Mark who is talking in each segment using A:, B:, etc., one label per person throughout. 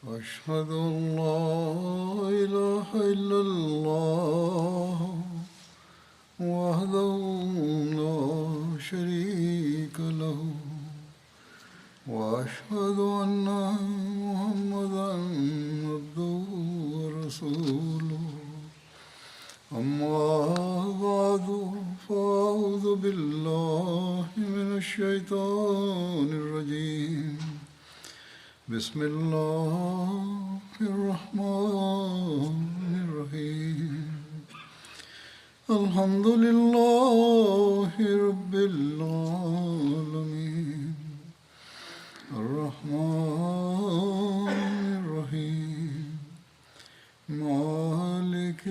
A: أشهد أن لا إله إلا الله وحده لا شريك له وأشهد أن محمدا عبده ورسوله أما بعد فأعوذ بالله من الشيطان الرجيم بسم الله الرحمن الرحيم الحمد لله رب العالمين الرحمن الرحيم مالك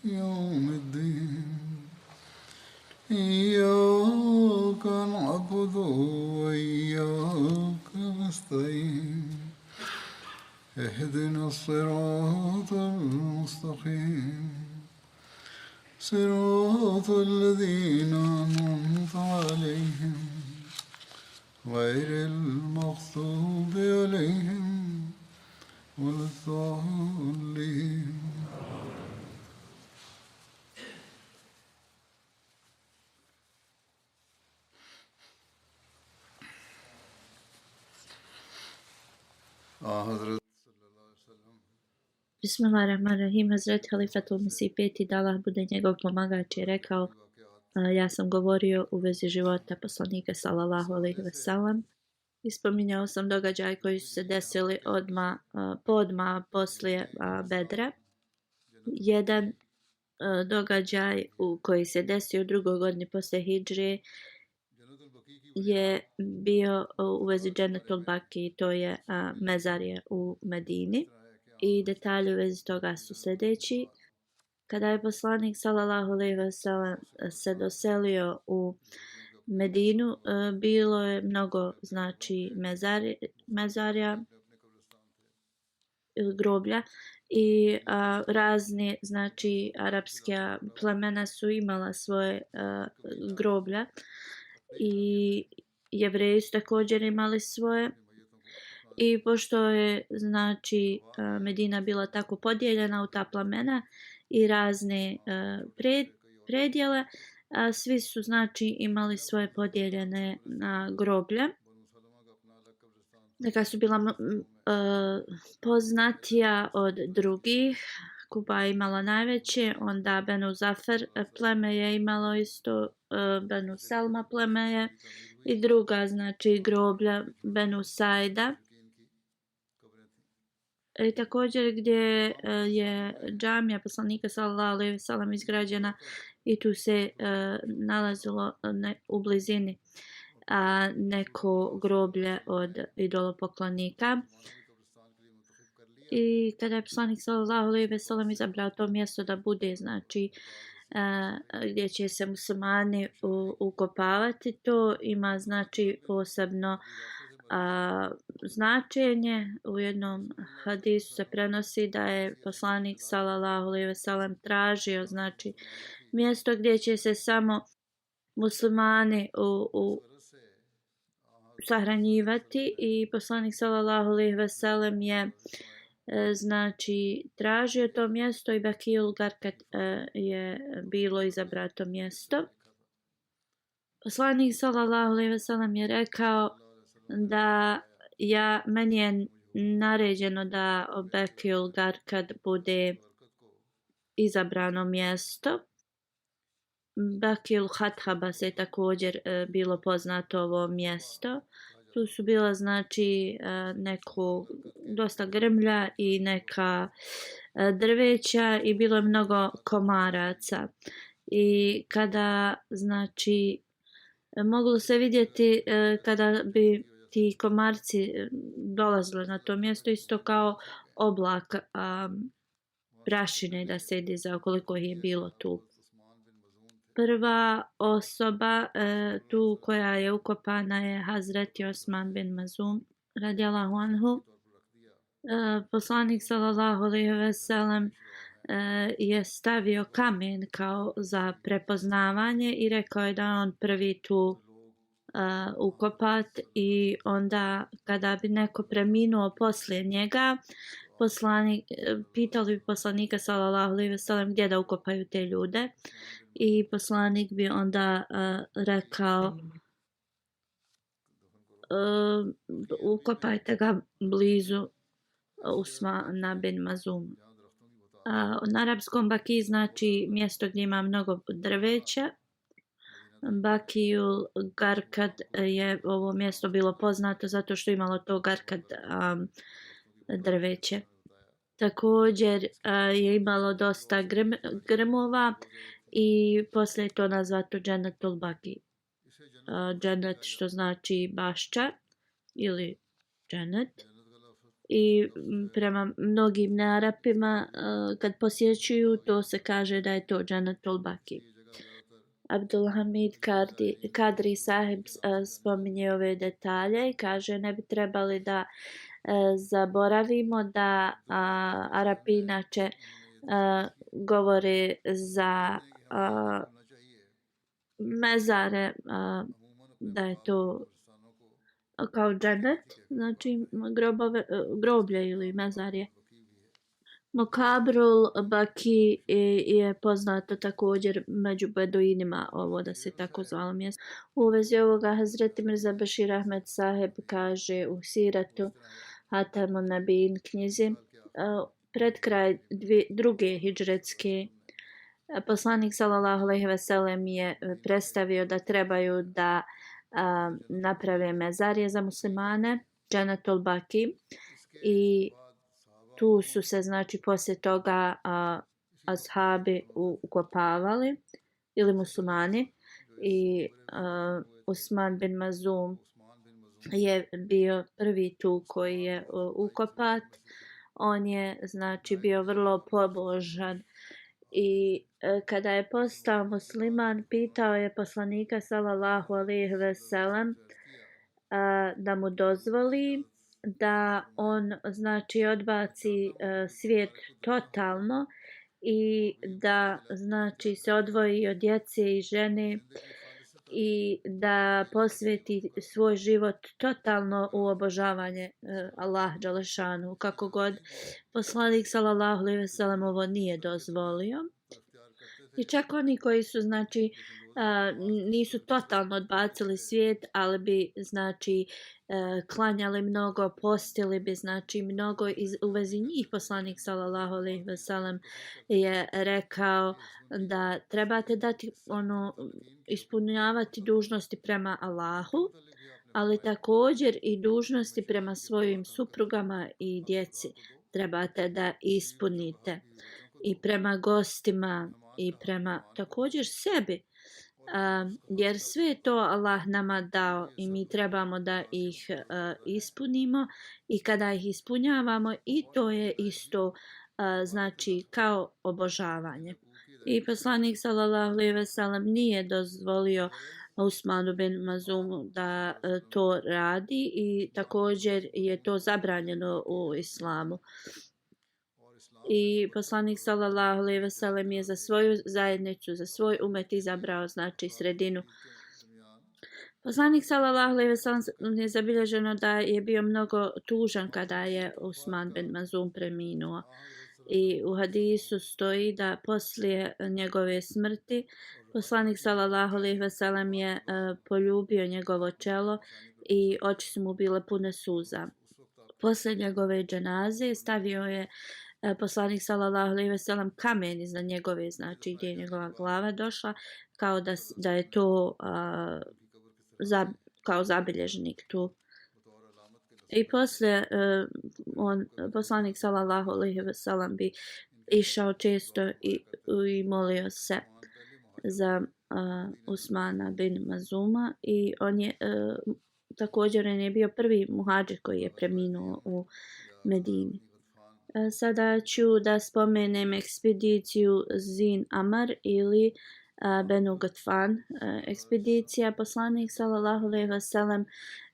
A: يوم الدين إياك نعبد وإياك نستعين اهدنا الصراط المستقيم صراط الذين أنعمت عليهم غير المغضوب عليهم ولا الضالين.
B: Bismillahirrahmanirrahim. Hazreti Halifatul Mesih peti, da Allah bude njegov pomagač, je rekao: ja sam govorio u vezi života poslanika sallallahu alejhi ve sellem i spominjao sam događaj koji su se desili podma poslije Bedra. Jedan događaj koji se desio u drugoj godini poslije hidžre je bio u vezi Džennetul Baki, to je mezarje u Medini. I detalji u vezi toga su sljedeći. Kada je poslanik sallallahu alejhi ve sellem se doselio u Medinu, bilo je mnogo mezarja ili groblja i razne arapske plemena su imala svoje groblja i Jevreji su također imali svoje. I pošto je Medina bila tako podijeljena u ta plemena i razne predjele, svi su imali svoje podijeljene groblje. Neka su bila poznatija od drugih. Kuba je imala najveće, onda Benu Zafer pleme je imalo isto, Benu Selma pleme je i druga groblja Benu Saida. I također gdje je džamija poslanika sallallahu alejhi ve sellem izgrađena i tu se nalazilo u blizini neko groblje od idolopoklonika. I kada je poslanik sallallahu alejhi ve sellem izabrao to mjesto da bude gdje će se muslimani ukopavati, to ima posebno značenje. U jednom hadisu se prenosi da je poslanik sallallahu alejhi ve sellem tražio mjesto gdje će se samo muslimani sahranjivati i poslanik sallallahu alejhi ve sellem je tražio to mjesto i Bakijul Garkat je bilo izabrato mjesto. Poslanik sallallahu alejhi ve sellem je rekao da meni je naređeno da Bakijul Garkat bude izabrano mjesto. Bakijul Hathaba se također bilo poznato ovo mjesto. Tu su bila neko dosta grmlja i neka drveća i bilo je mnogo komaraca. I kada moglo se vidjeti kada bi ti komarci dolazili na to mjesto, isto kao oblak prašine da se dizao koliko ih je bilo tu. Prva osoba tu koja je ukopana je Hazreti Osman bin Mazun radijallahu anhu. Poslanik sallallahu alejhi ve sellem je stavio kamen kao za prepoznavanje i rekao je da on prvi tu ukopat i onda kada bi neko preminuo poslije njega, pitali bi poslanika sallallahu alejhi ve sellem gdje da ukopaju te ljude i poslanik bi onda rekao ukopajte ga blizu Usmana bin Mazuma. Na arapskom baki znači mjesto gdje ima mnogo drveća. Bakijul Garkad je ovo mjesto bilo poznato zato što imalo to Garkad drveće. Također je imalo dosta grmova i poslije je to nazvato Džennetul Baki. Džennet što znači bašča ili džennet. I prema mnogim nearapima kad posjećuju to se kaže da je to Džennetul Baki. Abdulhamid Kadri sahib spominje ove detalje i kaže ne bi trebali da zaboravimo da Arapi inače govore za mezare da je to kao džennet, znači groblje ili mezarje. Mokabrul Baki je poznato također među beduinima, ovo da se tako zvalo mjesto. U vezi ovoga Hazreti Mirza Bashir Ahmed Saheb kaže u Siratu Hatamun Nabijin knjizi pred kraj druge hidžretske poslanik sallallahu alejhi ve sellem je predstavio da trebaju da naprave mezarje za muslimane, Džennetul Baki, i tu su se znači poslije toga ashabi ukopavali ili muslimani i Usman bin Mazum je bio prvi tu koji je ukopat. On je znači bio vrlo pobožan i kada je postao musliman pitao je poslanika sallallahu alejhi ve sellem da mu dozvoli da on znači odbaci svijet totalno i da znači se odvoji od djece i žene i da posveti svoj život totalno u obožavanje Allah dželešanu. Kako god poslanik sallallahu alejhi ve sellem ovo nije dozvolio. I čak oni koji su znači nisu totalno odbacili svijet, ali bi znači klanjali mnogo, postili bi znači mnogo u vezi njih poslanik sallallahu alejhi ve sellem je rekao da trebate dati ispunjavati dužnosti prema Allahu, ali također i dužnosti prema svojim suprugama i djeci trebate da ispunite i prema gostima i prema također sebi. Jer sve to Allah nama dao i mi trebamo da ih ispunimo i kada ih ispunjavamo i to je isto znači kao obožavanje. I poslanik sallallahu alejhi ve sellem nije dozvolio Usmanu bin Mazumu da to radi i također je to zabranjeno u islamu. I poslanik sallallahu alejhi ve sellem je za svoju zajednicu, za svoj umet izabrao znači sredinu. Poslanik sallallahu alejhi ve sellem je zabilježeno da je bio mnogo tužan kada je Usman bin Mazum preminuo. I u hadisu stoji da poslije njegove smrti poslanik sallallahu alejhi ve sellem je poljubio njegovo čelo i oči su mu bile pune suza. Poslije njegove dženaze stavio je poslanik sallallahu alejhi ve sellem kamen iznad njegove, znači gdje je njegova glava došla, kao da je to kao zabilježnik tu. I poslije poslanik sallallahu alejhi ve sellem bi išao često i molio se za Usmana bin Mazuma i on je također on je bio prvi muhadžir koji je preminuo u Medini. Sada ću da spomenem ekspediciju Zin Amar ili Benu Gatfan ekspedicija. Poslanik sallallahu alejhi ve sellem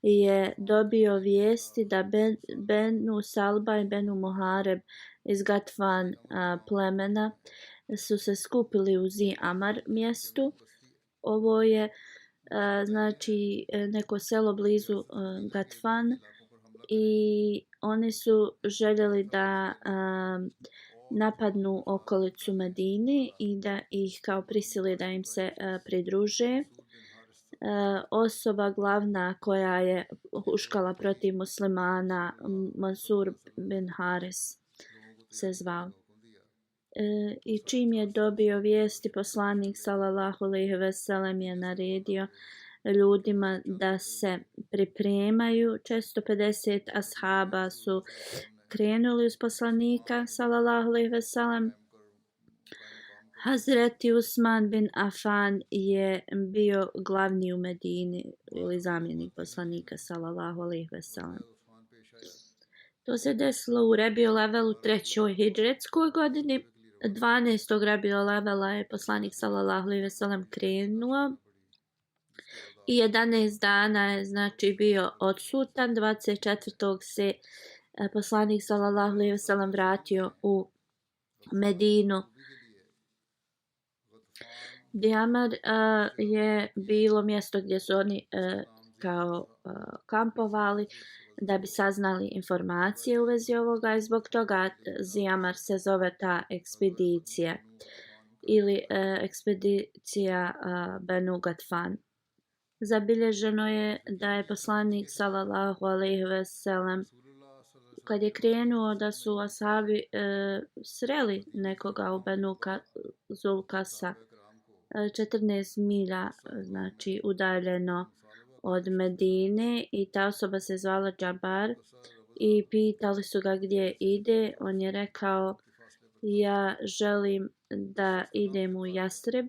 B: je dobio vijesti da Benu Salba i Benu Muhareb iz Gatfan plemena su se skupili u Zin Amar mjestu. Ovo je znači neko selo blizu Gatfan i oni su željeli da napadnu okolicu Medine i da ih kao prisili da im se pridruže. Osoba glavna koja je huškala protiv muslimana, Mansur bin Haris se zvao. I čim je dobio vijesti, poslanik sallallahu alejhi ve sellem je naredio ljudima da se pripremaju. 450 ashaba su krenuli uz poslanika sallallahu alejhi ve sellem. Hazreti Usman bin Affan je bio glavni u Medini ili zamjenik poslanika sallallahu alejhi ve sellem. To se desilo u Rebio Levelu 3. hidžretskoj godini. 12. Rebio Levela je poslanik sallallahu alejhi ve sellem krenuo i 11 dana je znači bio odsutan. 24. se poslanik sallallahu alejhi ve sellem vratio u Medinu. Dijamar je bilo mjesto gdje su oni kao kampovali da bi saznali informacije u vezi ovoga i zbog toga Zijamar se zove ta ekspedicija ili ekspedicija Benu Gatfan. Zabilježeno je da je poslanik sallallahu alejhi ve sellem kad je krenuo da su ashabi sreli nekoga u Benu Zulkasa 14 milja znači udaljeno od Medine i ta osoba se zvala Džabar i pitali su ga gdje ide. On je rekao ja želim da idem u Jastreb.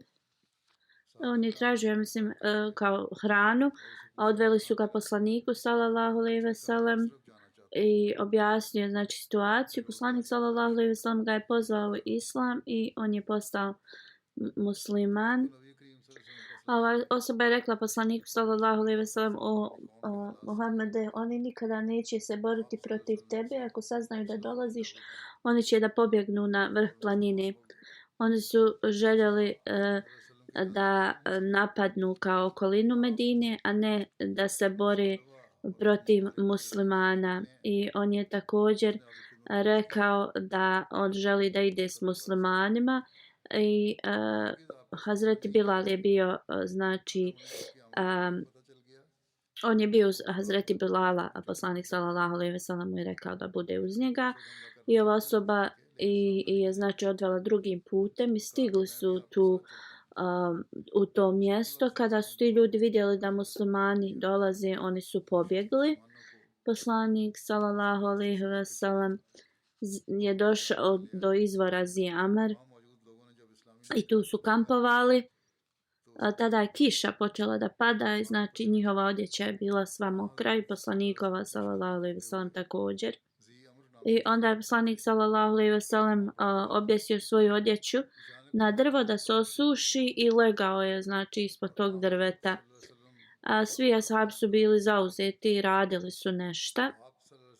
B: On je tražio, mislim, kao hranu, a odveli su ga poslaniku sallallahu alejhi ve sellem i objasnio znači situaciju. Poslanik sallallahu alejhi ve sellem ga je pozvao u islam i on je postao musliman. A ova osoba je rekla poslaniku sallallahu alejhi ve sellem o Muhammede, oni nikada neće se boriti protiv tebe, ako saznaju da dolaziš, oni će da pobjegnu na vrh planine. Oni su željeli da napadnu kao okolinu Medine, a ne da se bore protiv muslimana. I on je također rekao da on želi da ide s muslimanima i Hazreti Bilal je bio znači on je bio uz Hazreti Bilala, a poslanik sallallahu alejhi ve sellem mu je rekao da bude uz njega i ova osoba je znači odvela drugim putem i stigli su tu u to mjesto. Kada su ti ljudi vidjeli da muslimani dolaze, oni su pobjegli. Poslanik sallallahu alejhi ve sellem je došao do izvora Zijamar i tu su kampovali. Tada je kiša počela da pada i znači njihova odjeća je bila sva mokra i poslanikova sallallahu alejhi ve sellem također. I onda je poslanik sallallahu alejhi ve sellem objesio svoju odjeću na drvo da se osuši i legao je znači ispod tog drveta. Svi ashabi su bili zauzeti i radili su nešto.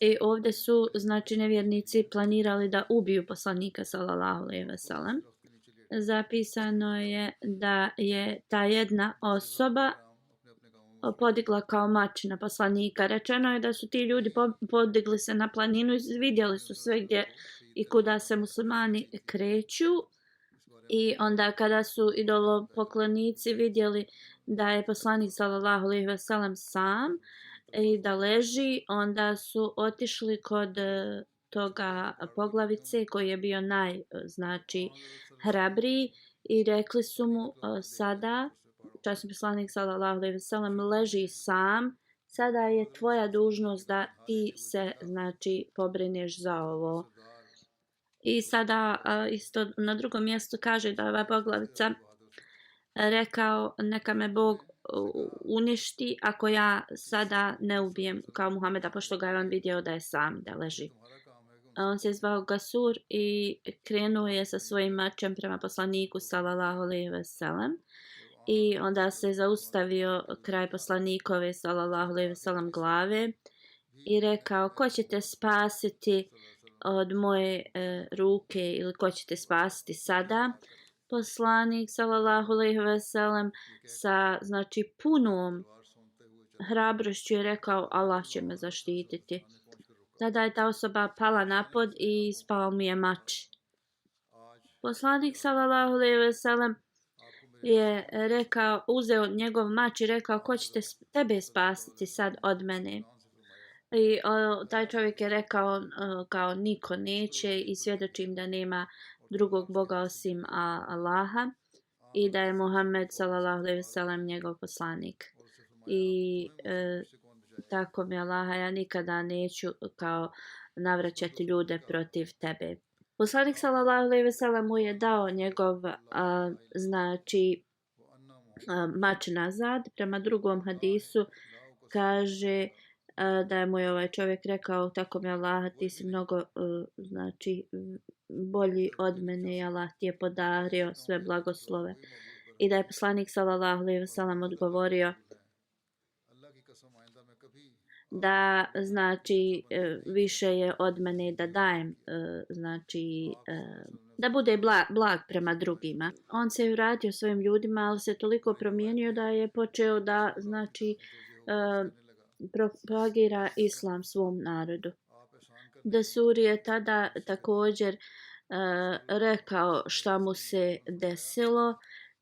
B: I ovdje su znači nevjernici planirali da ubiju poslanika sallallahu alejhi ve sellem. Zapisano je da je ta jedna osoba podigla kao mač na poslanika. Rečeno je da su ti ljudi podigli se na planinu i vidjeli su sve gdje i kuda se muslimani kreću. I onda kada su idolopoklonici vidjeli da je poslanik sallallahu alejhi ve sellem sam i da leži, onda su otišli kod toga poglavice koji je bio znači hrabriji i rekli su mu sada čas poslanik sallallahu alejhi ve sellem leži sam, sada je tvoja dužnost da ti se znači pobrineš za ovo. I sada isto na drugom mjestu kaže da ova poglavica rekao neka me Bog uništi ako ja sada ne ubijem kao Muhameda, pošto ga je on vidio da je sam, da leži. On se zvao Gasur i krenuo je sa svojim mačem prema poslaniku sallallahu alejhi ve sellem i onda se zaustavio kraj poslanikove sallallahu alejhi ve sellem glave i rekao ko će te spasiti od moje ruke ili ko će te spasiti sada. poslanik sallallahu alejhi ve sellem sa znači punom hrabrošću je rekao Allah će me zaštititi. Tada je ta osoba pala na pod i ispao mu je mač. Poslanik sallallahu alejhi ve sellem je rekao, uzeo njegov mač i rekao ko će tebe spasiti sad od mene. I taj čovjek je rekao kao niko neće i svjedočim da nema drugog Boga osim Allaha i da je Muhammed sallallahu alejhi ve sellem njegov poslanik. I tako mi Allaha, ja nikada neću kao navraćati ljude protiv tebe. Poslanik sallallahu alejhi ve sellem mu je dao njegov znači mač nazad. Prema drugom hadisu kaže da je mu je ovaj čovjek rekao tako mi Allaha, ti si mnogo znači bolji od mene i Allah ti je podario sve blagoslove. I da je poslanik sallallahu alejhi ve sellem odgovorio da znači više je od mene da dajem znači da bude blag prema drugima. On se vratio svojim ljudima, ali se toliko promijenio da je počeo da znači propagira islam svom narodu. Desuri je tada također rekao šta mu se desilo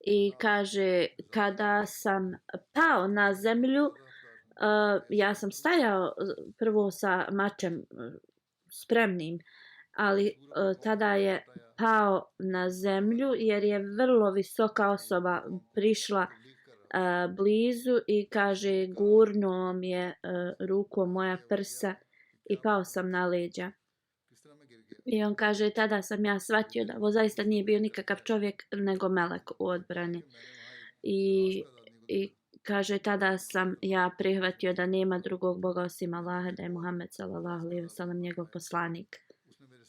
B: i kaže kada sam pao na zemlju ja sam stajao prvo sa mačem spremnim, ali tada je pao na zemlju jer je vrlo visoka osoba prišla blizu i kaže gurnuo mi je rukom moja prsa i pao sam na leđa. I on kaže tada sam ja shvatio da ovo zaista nije bio nikakav čovjek nego melek u odbrani. I kaže tada sam ja prihvatio da nema drugog Boga osim Allaha, da je Muhammed sallallahu alejhi ve sellem njegov poslanik.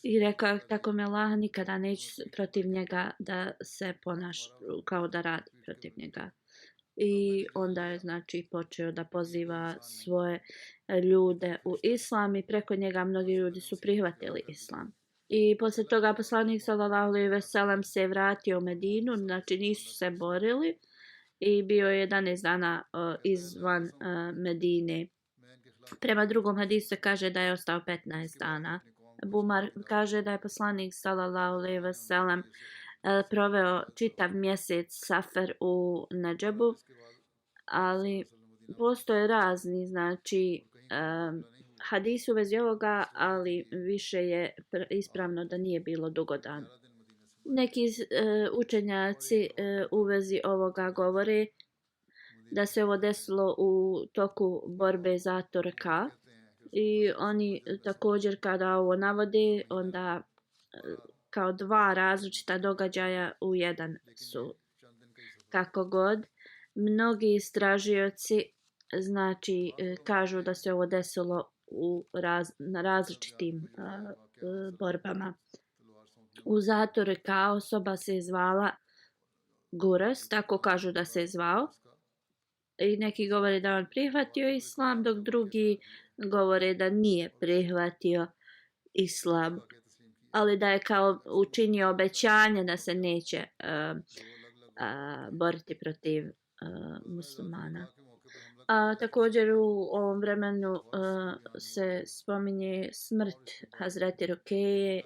B: I rekao tako mi Allaha, nikada neću protiv njega da se ponaša kao da radi protiv njega. I onda je znači počeo da poziva svoje ljude u islam i preko njega mnogi ljudi su prihvatili islam. I poslije toga poslanik sallallahu alejhi ve sellem se vratio u Medinu, znači nisu se borili i bio je 11 dana izvan Medine. Prema drugom hadisu se kaže da je ostao 15 dana. Bumar kaže da je poslanik sallallahu alejhi ve sellem proveo čitav mjesec Safer u Nedžebu, ali postoje razni znači hadisi u vezi ovoga, ali više je ispravno da nije bilo dugodan. Neki učenjaci u vezi ovoga govore da se ovo desilo u toku borbe za Turka i oni također kada ovo navode onda kao dva različita događaja u jedan su. Kako god, mnogi istražioci znači kažu da se ovo desilo na različitim borbama. U zatore kao osoba se zvala Gures, tako kažu da se zvao. I neki govore da on prihvatio islam, dok drugi govore da nije prihvatio islam, ali da je kao učinio obećanje da se neće boriti protiv muslimana. Također u ovom vremenu se spominje smrt Hazreti Rukeje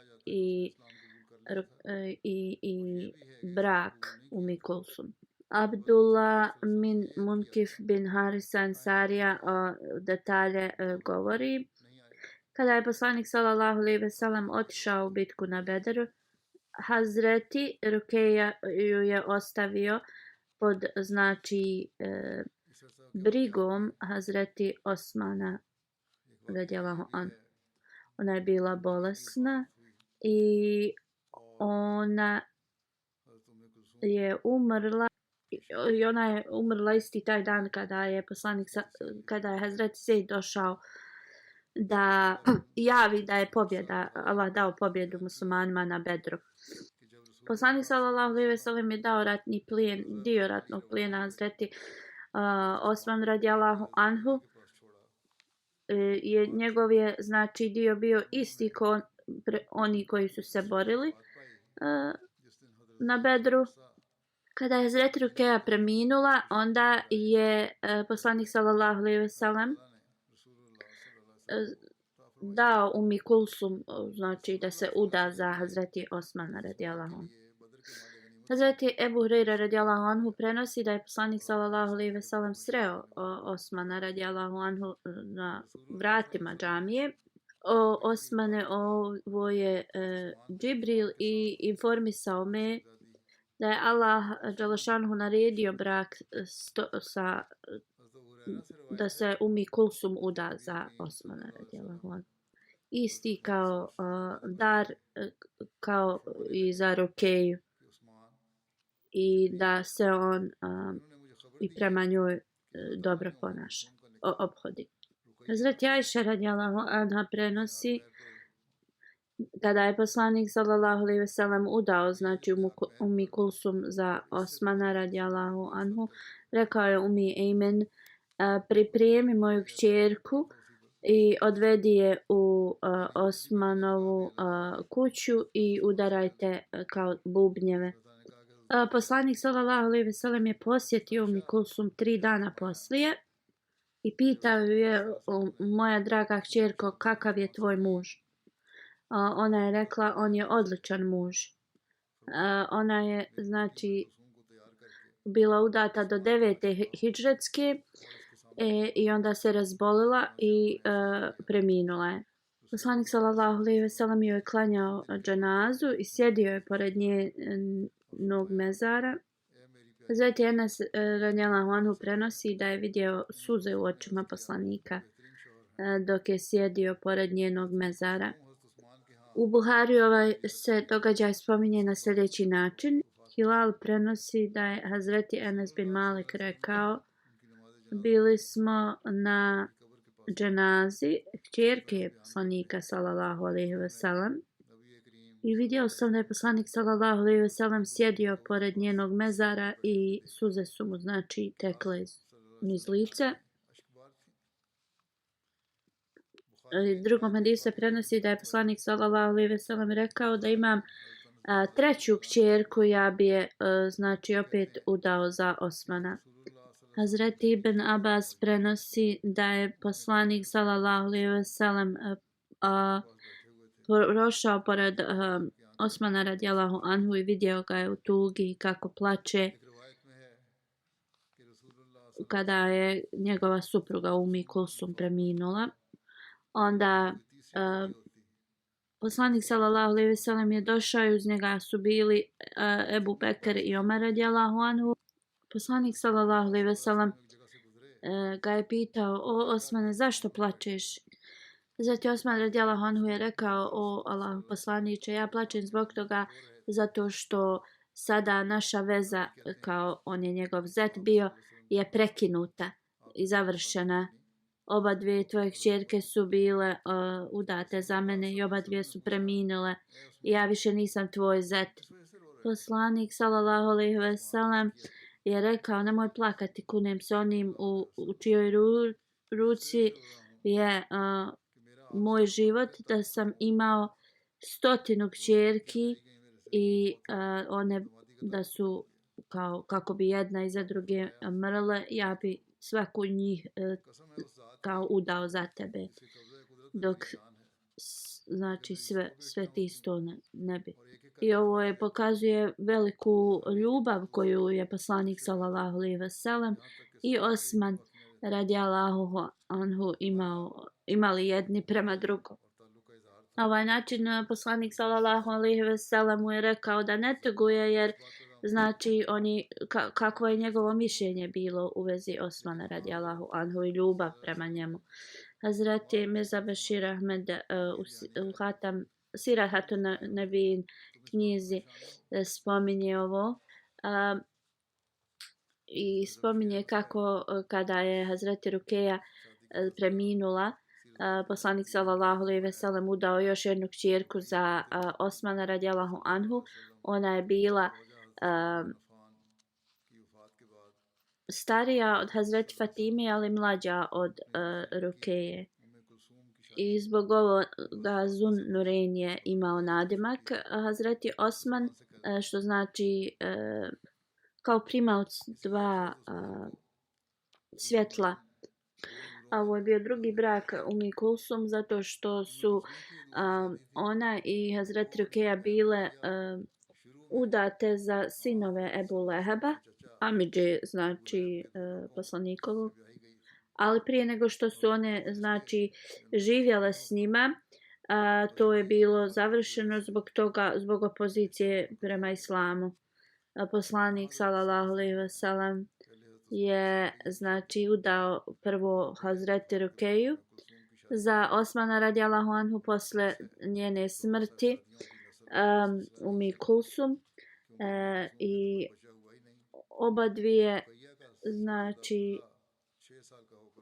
B: i brak Ummi Kulsum. Abdullah bin Munkif bin Harisa Ansarija detalje govori. Kada je poslanik sallallahu alejhi ve sellem otišao u bitku na Bedru, Hazreti Rukeja ju je ostavio pod znači brigom Hazreti Osmana radijallahu anhu. Ona je bila bolesna i ona je umrla i ona je umrla isti taj dan kada je poslanik kada je Hazreti Zaid došao da javi da je pobjeda, Allah dao pobjedu muslimanima na Bedru. Poslanik sallallahu alejhi ve sellem je dao ratni plijen, dio ratnog plijena Hazreti Osman radijallahu anhu. Njegov je znači dio bio isti ko oni koji su se borili na Bedru. Kada je Hazreti Rukeja preminula, onda je poslanik sallallahu alejhi ve sellem dao Ummi Kulsum, znači da se uda za Hazreti Osmana radijallahu anhu. Hazreti Ebu Hureyre radijallahu anhu prenosi da je poslanik sallallahu alejhi ve sellem sreo Osmana radijallahu anhu na vratima džamije. Osmane, ovo je Džibril i informisao me da je Allah dželešanhu naredio brak da se Ummi Kulsum uda za Osmana radijallahu anhu. Isti kao dar kao i za Rukeju. I da se on i prema njoj dobro ponaša, ophodi. Hazreti Ajša radijallahu anha prenosi kada je poslanik sallallahu alejhi ve sellem udao znači Ummi Kulsum za Osmana radijallahu anhu, rekao je Ummi Ejmen, pripremi moju kćerku i odvedi je u Osmanovu kuću i udarajte kao bubnjeve. Poslanik sallallahu alejhi ve sellem je posjetio Ummi Kulsum 3 dana poslije i pitao je, moja draga kćerko, kakav je tvoj muž? Ona je rekla, on je odličan muž. Ona je znači bila udata do 9. hidžretske i onda se razbolila i preminula je. Poslanik sallallahu alejhi ve sellem joj je klanjao dženazu i sjedio je pored njenog mezara. Hazreti Enes radijallahu anhu prenosi da je vidio suze u očima poslanika dok je sjedio pored njenog mezara. U Buhariju ovaj se događaj spominje na sljedeći način. Hilal prenosi da je Hazreti Enes bin Malik rekao, bili smo na dženazi kćerke poslanika sallallahu alejhi ve sellem i vidio sam da je poslanik sallallahu alejhi ve sellem sjedio pored njenog mezara i suze su mu znači tekle niz lice. Drugom hadisu se prenosi da je poslanik sallallahu alejhi ve sellem rekao da imam treću kćerku, ja bi je znači opet udao za Osmana. Hazreti Ibn Abbas prenosi da je poslanik sallallahu alejhi ve sellem prošao pored Osmana radijallahu anhu i vidio ga je u tugi kako plače kada je njegova supruga Ummi Kulsum preminula. Onda poslanik sallallahu alejhi ve sellem je došao i uz njega su bili Ebu Bekr i Omer radijallahu anhu. Poslanik sallallahu alejhi ve sellem ga je pitao, o Osmane, zašto plačeš? Zatim Osman radijallahu anhu je rekao, o Allahu poslaniče, ja plačem zbog toga zato što sada naša veza, kao on je njegov zet bio, je prekinuta i završena. Oba dvije tvoje kćerke su bile udate za mene i oba dvije su preminule i ja više nisam tvoj zet. Poslanik sallallahu alejhi ve sellem je rekao, nemoj plakati, kunem se onim u čijoj ruci je moj život, da sam imao 100 kćerki i one da su kako bi jedna iza druge mrle, ja bi svaku njih kao udao za tebe, dok znači sve ti isto ne bi. I ovo je pokazuje veliku ljubav koju je poslanik sallallahu alejhi ve sellem i Osman radijallahu anhu imali jedni prema drugom. Na ovaj način poslanik sallallahu alejhi ve sellem mu je rekao da ne tuguje, jer znači kakvo je njegovo mišljenje bilo u vezi Osmana radijallahu anhu i ljubav prema njemu. Hazreti Mirza Bashir Ahmed u Hatam Sirahatun Nebin knjizi spominje ovo i spominje kako kada je Hazreti Rukeja preminula, poslanik sallallahu alejhi ve sellem udao još jednu kćerku za Osmana radijallahu anhu. Ona je bila starija od Hazreti Fatime, ali mlađa od Rukeje. I zbog ovoga Zun Nureyn je imao nadimak. Hazreti Osman što znači kao primaoc dva svjetla. A ovo je bio drugi brak Umi Kulsum zato što su ona i Hazret Rukeja bile udate za sinove Ebu Leheba, amidže znači poslanikovog. Ali prije nego što su one znači živjele s njima, to je bilo završeno zbog opozicije prema islamu. Poslanik sallallahu alejhi ve sellem je znači udao prvo Hazreti Rukeju za Osmana radijallahu anhu posle njene smrti Umi Kulsum i oba dvije znači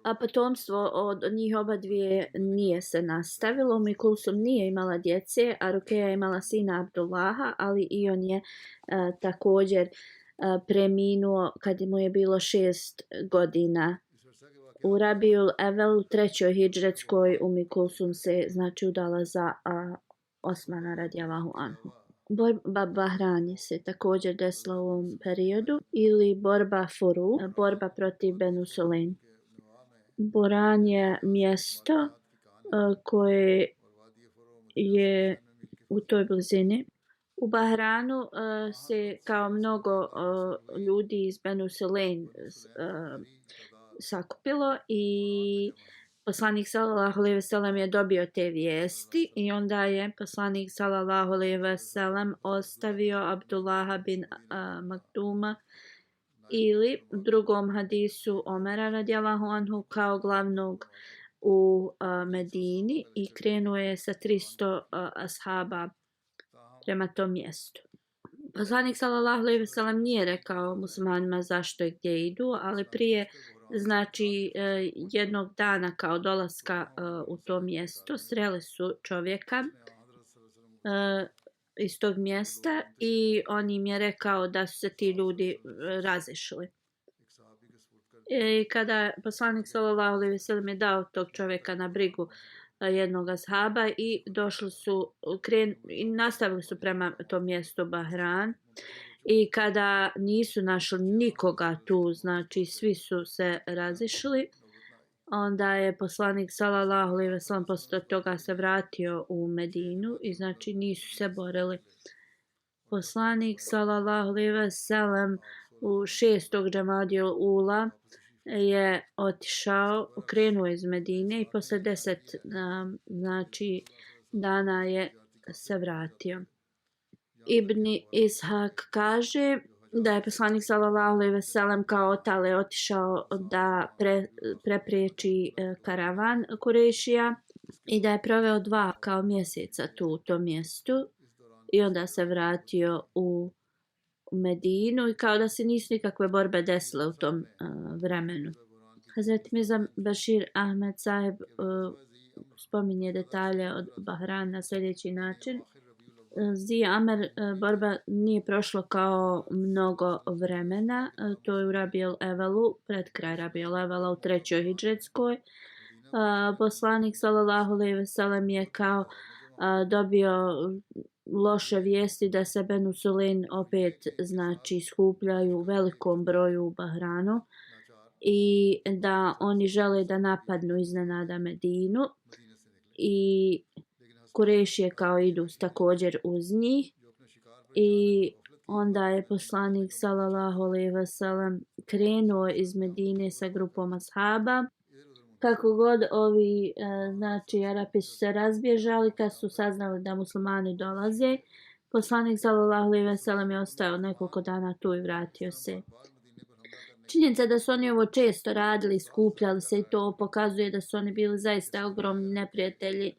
B: a potomstvo od njih oba dvije nije se nastavilo. Umi Kulsum nije imala djece, a Rukeja je imala sina Abdullaha, ali i on je također preminuo kad mu je bilo 6 godina. U Rabiul Evelu, 3. hidžretskoj, Umi Kulsum se znači udala za Osmana radijallahu anhu. Borba Bahrani se također desila u ovom periodu ili borba Furu, borba protiv Benu Sulaim. Boran je mjesto koje je u toj blizini. U Bahranu se kao mnogo ljudi iz Benu Sulaim sakupilo i poslanik sallallahu alejhi ve sellem je dobio te vijesti i onda je poslanik sallallahu alejhi ve sellem ostavio Abdullaha bin Maktuma ili u drugom hadisu Omera radijallahu anhu kao glavnog u Medini i krenuo je sa 300 ashaba prema tom mjestu. Poslanik sallallahu alejhi ve sellem nije rekao muslimanima zašto i gdje idu, ali prije znači jednog dana kao dolaska u to mjesto sreli su čovjeka iz tog mjesta i on im je rekao da su se ti ljudi razišli. I kada poslanik sallallahu alejhi ve sellem je dao tog čovjeka na brigu jednog ashaba i došli su i nastavili su prema tom mjestu Bahran. I kada nisu našli nikoga tu, znači svi su se razišli, onda je poslanik sallallahu alejhi ve sellem posle toga se vratio u Medinu i znači nisu se borili. Poslanik sallallahu alejhi ve sellem u 6. džemadil ula je otišao, krenuo iz Medine i posle 10 znači dana je se vratio. Ibni Ishak kaže da je poslanik sallallahu alejhi ve sellem kao otale otišao da prepriječi karavan Kurešija i da je proveo 2 kao mjeseca tu u tom mjestu i onda se vratio u Medinu i kao da se nisu nikakve borbe desile u tom vremenu. Hazret Mirza Bashir Ahmed Sahib spominje detalje od Bahrana na sljedeći način. Zi Amer borba nije prošlo kao mnogo vremena, to je u Rabiul Evelu, pred kraj Rabiul Evela u 3. hidžretskoj. Poslanik sallallahu alejhi ve sellem je kao dobio loše vijesti da se Benu Sulaim opet znači skupljaju u velikom broju u Bahranu i da oni žele da napadnu iznenada Medinu i Kurešije kao idu također uz njih i onda je poslanik sallallahu alejhi ve sellem krenuo iz Medine sa grupom ashaba. Kako god ovi znači Arapi su se razbježali kad su saznali da muslimani dolaze, poslanik sallallahu alejhi ve sellem je ostao nekoliko dana tu i vratio se. Činjenica da su oni ovo često radili, skupljali se i to pokazuje da su oni bili zaista ogromni neprijatelji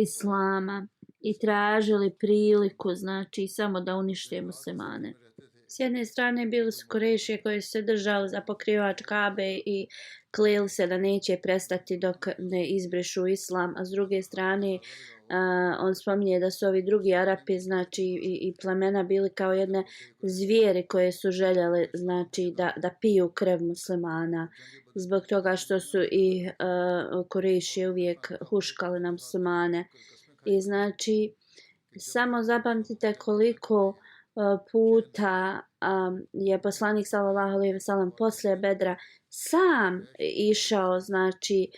B: islama i tražili priliku znači samo da unište muslimane. S jedne strane bili su Kurešije koji su se držali za pokrivač Kabe i kleli se da neće prestati dok ne izbrišu islam, a s druge strane on spominje da su ovi drugi Arapi znači i plemena bili kao jedne zvijeri koje su željeli znači da piju krv muslimana zbog toga što su i Kurešije uvijek huškali na muslimane. I znači samo zapamtite koliko puta je poslanik sallallahu alejhi ve sellem poslije Bedra sam išao, znači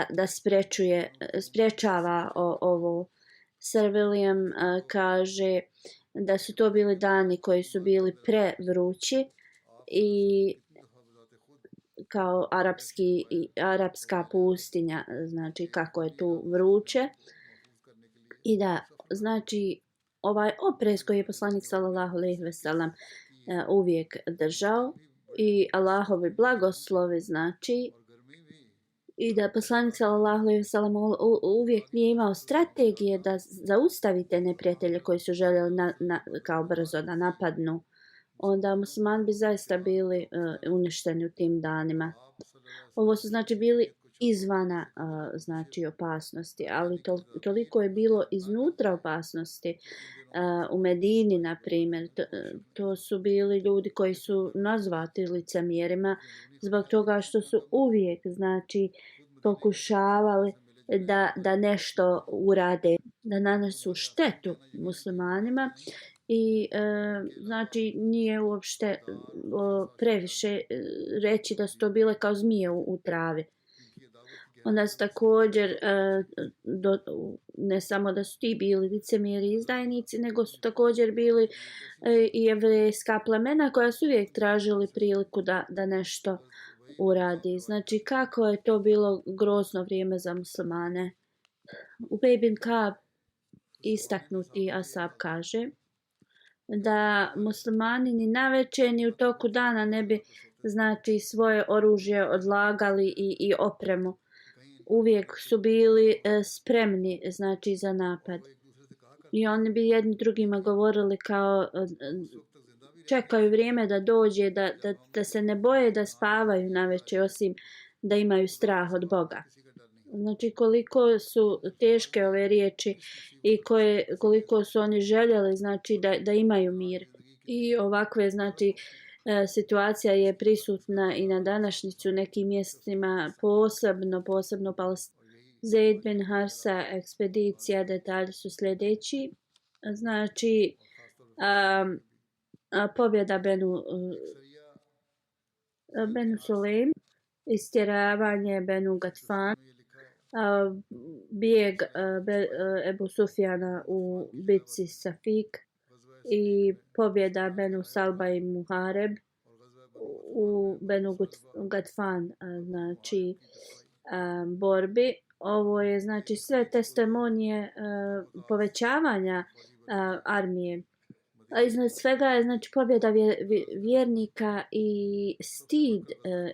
B: da sprečava ovo. Sir William kaže da su to bili dani koji su bili prevrući i kao arapska pustinja, znači kako je tu vruće, i da znači ovaj oprez koji je poslanik sallallahu alejhi ve sellem uvijek držao i Allahovi blagoslovi, znači, i da poslanik sallallahu alejhi ve sellem uvijek nije imao strategije da zaustavite neprijatelje koji su željeli kao brzo da napadnu, onda muslimani bi zaista bili uništeni u tim danima. Ovo su znači bili izvana znači opasnosti, ali toliko je bilo iznutra opasnosti. U Medini, na primjer, to su bili ljudi koji su nazvati licemjerima zbog toga što su uvijek, znači, pokušavali da nešto urade, da nanesu štetu muslimanima i znači nije uopšte previše reći da su to bile kao zmije u travi. Onda su također, ne samo da su ti bili licemjeri i izdajnici, nego su također bili i jevrejska plemena koja su uvijek tražili priliku da nešto uradi. Znači kako je to bilo grozno vrijeme za muslimane. Ubej bin Kab, istaknuti ashab, kaže da muslimani ni navečer ni u toku dana ne bi, znači, svoje oružje odlagali i opremu. Uvijek su bili spremni, znači, za napad. I oni bi jedni drugima govorili kao čekaju vrijeme da dođe, da se ne boje da spavaju navečer, osim da imaju strah od Boga. Znači koliko su teške ove riječi i koliko su oni željeli, znači, da imaju mir. I ovakve, znači, situacija je prisutna i na današnjicu u nekim mjestima, posebno Palestina. Zaid bin Harsa ekspedicija, detalji su sljedeći. Znači, pobjeda Benu Sulaim, istjeravanje Benu Gatfan, bijeg Ebu Sufjana u bitci Safik i pobjeda Benu Salba i Muhareb u Benu Gatfan, znači borbi. Ovo je, znači, sve testimonije povećavanja armije. A iznad svega je, znači, pobjeda vjernika i stid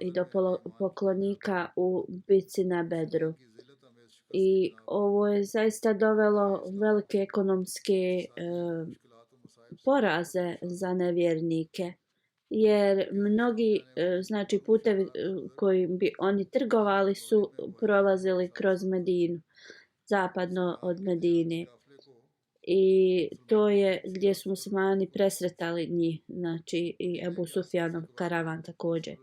B: idolopoklonika u bitci na Bedru. I ovo je zaista dovelo velike ekonomske poraze za nevjernike, jer mnogi, znači, putevi koji bi oni trgovali su prolazili kroz Medinu, zapadno od Medine. I to je gdje su muslimani presretali njih, znači, i Ebu Sufjanov karavan također.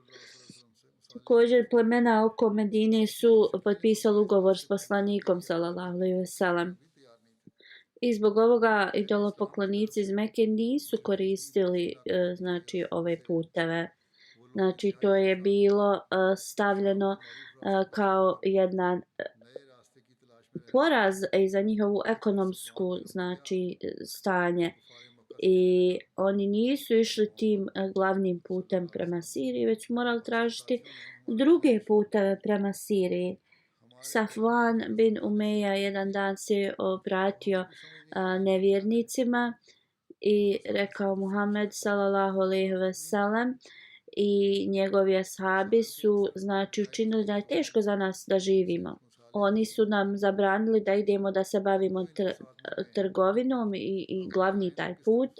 B: Također plemena oko Medine su potpisali ugovor s poslanikom sallallahu alejhi ve sellem. I zbog ovoga idolopoklonici iz Mekke nisu koristili, znači, ove puteve. Znači to je bilo stavljeno kao jedan poraz i za njihovu ekonomsku, znači, stanje. I oni nisu išli tim glavnim putem prema Siriji, već morali tražiti druge puteve prema Siriji. Safwan bin Umeja jedan dan se obratio nevjernicima i rekao: Muhammed sallallahu alejhi ve sellem i njegovi ashabi su, znači, učinili da je teško za nas da živimo. Oni su nam zabranili da idemo da se bavimo trgovinom i glavni taj put.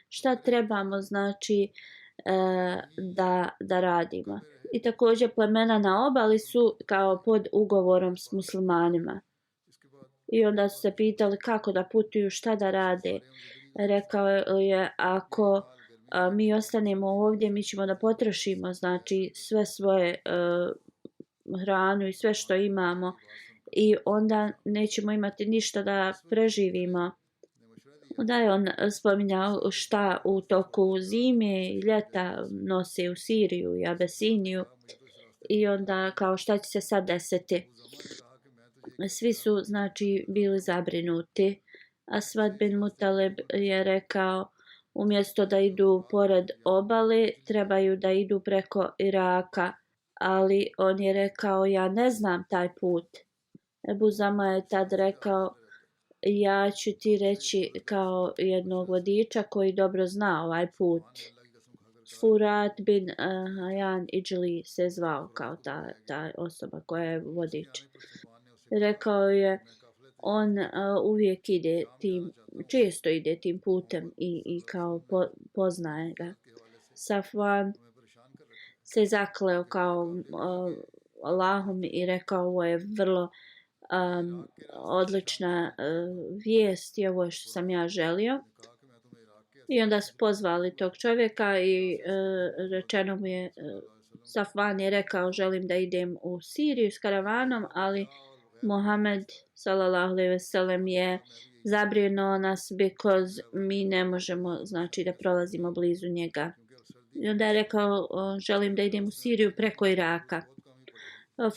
B: Šta trebamo, znači, da radimo? I također plemena na obali su kao pod ugovorom s muslimanima. I onda su se pitali kako da putuju, šta da rade. Rekao je: ako mi ostanemo ovdje, mi ćemo da potrošimo, znači, sve svoje hranu i sve što imamo, i onda nećemo imati ništa da preživimo. Onda je on spominjao šta u toku zime i ljeta nose u Siriju i Abesiniju i onda kao šta će se sad desiti. Svi su znači bili zabrinuti. Asvad bin Mutalib je rekao umjesto da idu pored obale trebaju da idu preko Iraka, ali on je rekao ja ne znam taj put. Ebu Zama je tad rekao ja ću ti reći kao jednog vodiča koji dobro zna ovaj put. Furat bin Hajan Idžli se zvao kao ta osoba koja je vodič. Rekao je on uvijek ide tim, često ide tim putem i kao poznaje ga. Safvan se zakleo kao Allahom i rekao ovo je vrlo odlična vijest i ovo je što sam ja želio. I onda su pozvali tog čovjeka i rečeno mu je, Safvan je rekao želim da idem u Siriju s karavanom, ali Muhammed sallallahu alejhi ve sellem je zabrinuo nas because mi ne možemo znači da prolazimo blizu njega. I onda je rekao želim da idem u Siriju preko Iraka.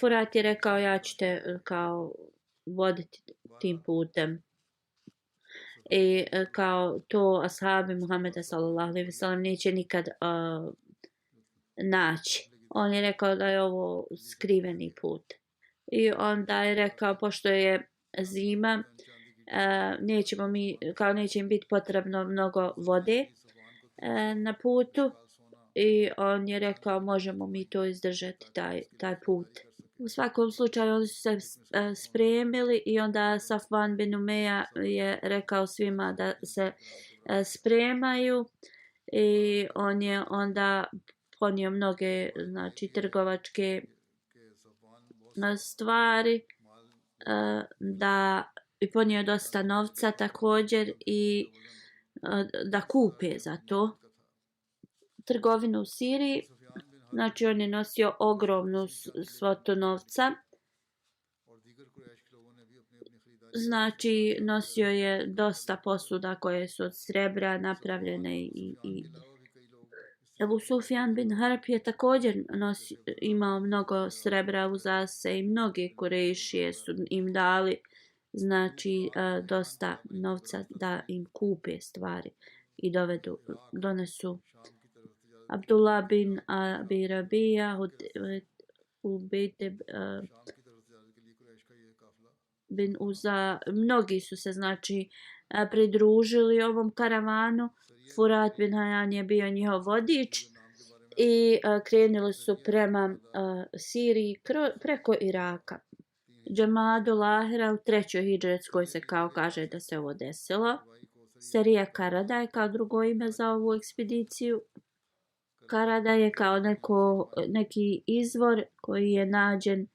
B: Furat je rekao ja ću te kao voditi tim putem. I kao to ashabi Muhammeda sallallahu alejhi ve sellem neće nikad naći. On je rekao da je ovo skriveni put. I onda je rekao pošto je zima neće im biti potrebno mnogo vode na putu i on je rekao možemo mi to izdržati taj put. U svakom slučaju oni su se spremili i onda Safvan bin Umeja je rekao svima da se spremaju i on je onda ponio mnoge znači trgovačke stvari da i ponio dosta novca također i da kupe za to trgovinu u Siriji. Znači on je nosio ogromnu svotu novca. Znači nosio je dosta posuda koje su od srebra napravljene i Ebu Sufjan bin Harb je također imao mnogo srebra uz se i mnogi Kurejšije su im dali znači dosta novca da im kupe stvari i donesu. Abdullah bin Abi Rabija, Ubejde bin Uza, mnogi su se znači pridružili ovom karavanu. Furat bin Hajan je bio njihov vodič i krenuli su prema Siriji preko Iraka. Džemadul Ahira u 3. hidžretskoj se kao kaže da se ovo desilo. Serija Karada je kao drugo ime za ovu ekspediciju. Karada je kao neki izvor koji je nađen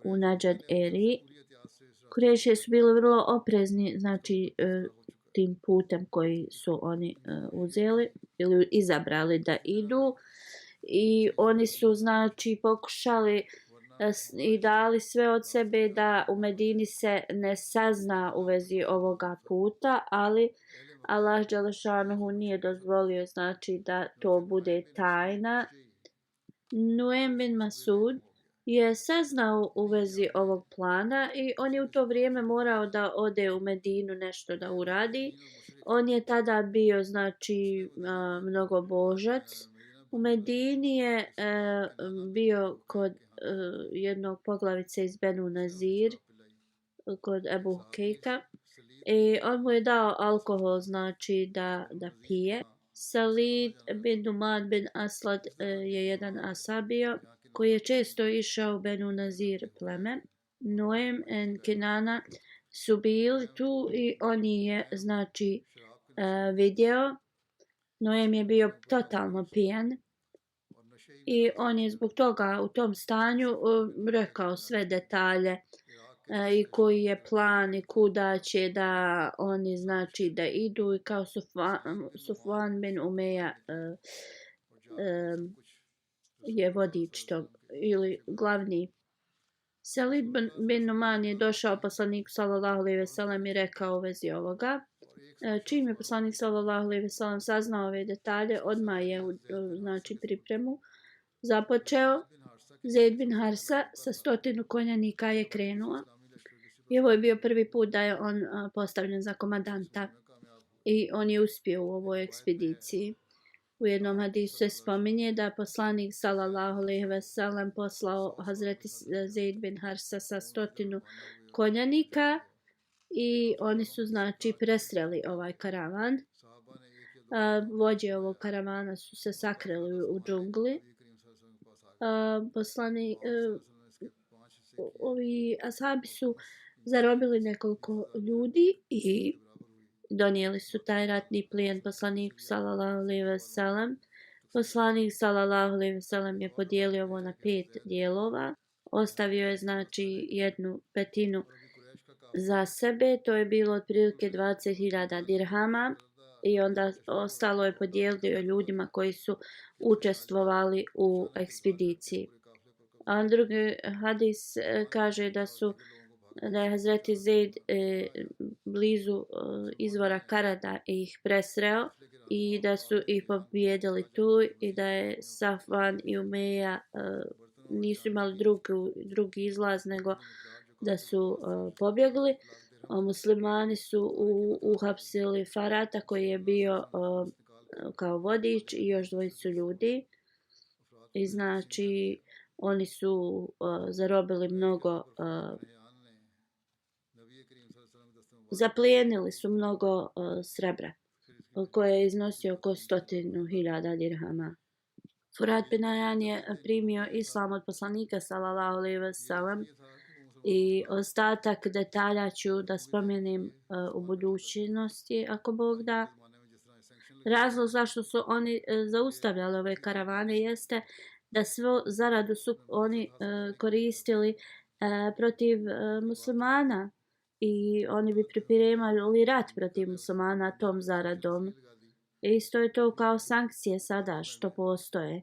B: u Nadžad eri. Kurejšije su bili vrlo oprezni znači tim putem koji su oni uzeli ili izabrali da idu i oni su znači pokušali i dali sve od sebe da u Medini se ne sazna u vezi ovoga puta, ali Allah dželešanuhu nije dozvolio znači da to bude tajna. Nuaym bin Masud je saznao u vezi ovog plana i on je u to vrijeme morao da ode u Medinu nešto da uradi. On je tada bio znači mnogobožac. U Medini je bio kod jednog poglavice iz Benu Nazir, kod Ebu Hukejka. I on mu je dao alkohol znači da pije. Salid bin Dumad bin Aslad je jedan asabio koji je često išao u Benu Nazir pleme. Nuaym en Kinana su bili tu i on je znači vidio. Nuaym je bio totalno pijan i on je zbog toga u tom stanju rekao sve detalje i koji je plan i kuda će da oni znači da idu i kao Safvan bin Umeja je vodič tog ili glavni. Salid bin Numan je došao poslaniku sallallahu alejhi ve sellem i rekao u vezi ovoga. Čim je poslanik sallallahu alejhi ve sellem saznao ove detalje, odmah je znači pripremu započeo. Zaid bin Harsa sa 100 konjanika je krenuo. I ovo je bio prvi put da je on postavljen za komandanta i on je uspio u ovoj ekspediciji. U jednom hadisu se spominje da poslanik sallallahu alejhi ve sellem poslao Hazreti Zaid bin Harsa sa 100 konjanika i oni su znači presreli ovaj karavan. Vođe ovog karavana su se sakrili u džungli. Ovi ashabi su zarobili nekoliko ljudi i donijeli su taj ratni plijen poslaniku sallallahu alejhi ve sellem. Poslanik sallallahu alejhi ve sellem je podijelio ovo na 5 dijelova. Ostavio je znači 1/5 za sebe, to je bilo otprilike 20.000 dirhama i onda ostalo je podijelio ljudima koji su učestvovali u ekspediciji. A drugi hadis kaže da je Hazreti Zaid blizu izvora Karada ih presreo i da su ih pobijedili tu i da je Safvan i Umeja nisu imali drugi izlaz nego da su pobjegli. Muslimani su uhapsili Farata koji je bio kao vodič i još 2 ljudi. I znači oni su zarobili mnogo, zaplijenili su mnogo srebra koje je iznosio oko 100.000 dirhama. Furat bin Ajan je primio islam od poslanika sallallahu alejhi ve sellem i ostatak detalja ću da spomenem u budućnosti ako Bog da. Razlog zašto su oni zaustavljali ove karavane jeste da svu zaradu su oni koristili protiv muslimana i oni bi pripremali rat protiv muslimana tom zaradom. Isto je to kao sankcije sada što postoje.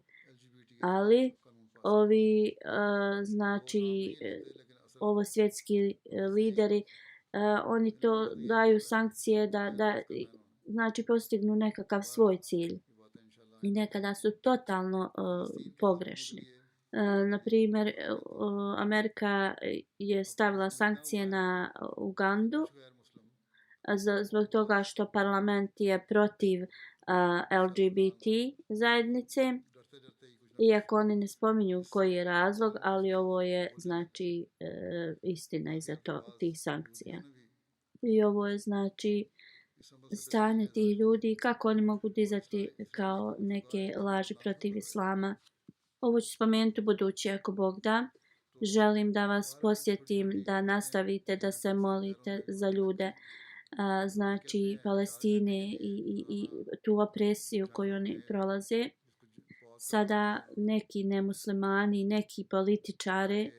B: Ali ovi znači ovo svjetski lideri oni to daju sankcije da znači postignu nekakav svoj cilj i nekada su totalno pogrešni. Na primjer, Amerika je stavila sankcije na Ugandu zbog toga što parlament je protiv LGBT zajednice, iako oni ne spominju koji je razlog, ali ovo je znači istina iza tih sankcija. I ovo je znači stanje tih ljudi, kako oni mogu dizati kao neke laži protiv islama. Ovo ću spomenuti u budući ako Bog da. Želim da vas posjetim da nastavite da se molite za ljude znači Palestine i tu opresiju koju oni prolaze. Sada neki nemuslimani, neki političari,